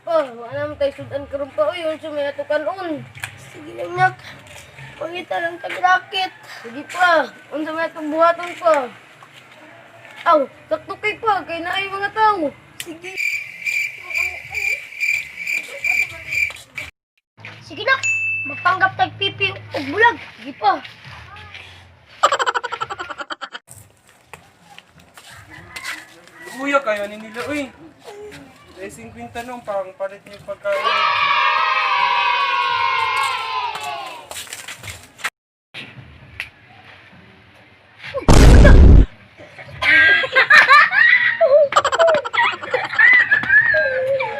pa. Wala naman tayo sudan karon pa. Uy, unsa may ato kanon. Sige lang, nak. Pangita lang tag-racket. Sige pa. Unsa may ato buhaton pa. Aw, sakto kay pa. Kay naay mga tao. Sige. Sige, nak. Magpanggap tag-pipi o bulag. Sige pa. Luya kayo ni nila, uy. Dahil 50 nung pang palit niyo pagkain.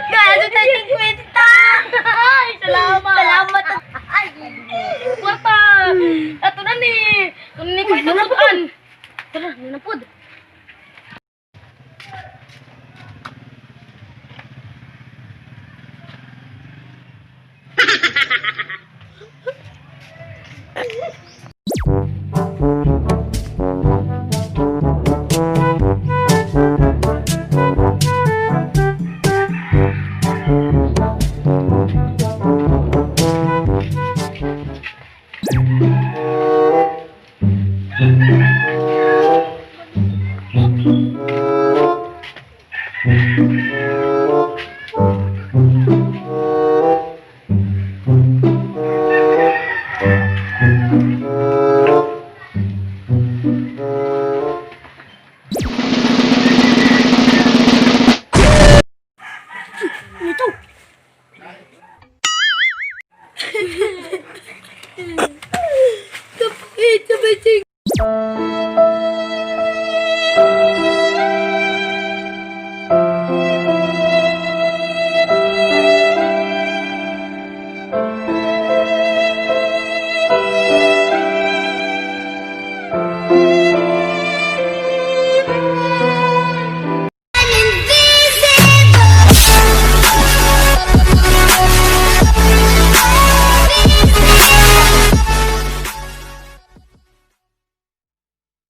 Gano'n tayo ng kwenta. Ay, salamat. Salamat. Ay, Kwarta. Ato na ni. Kung ni ko itong sudan. Tara, nanapod.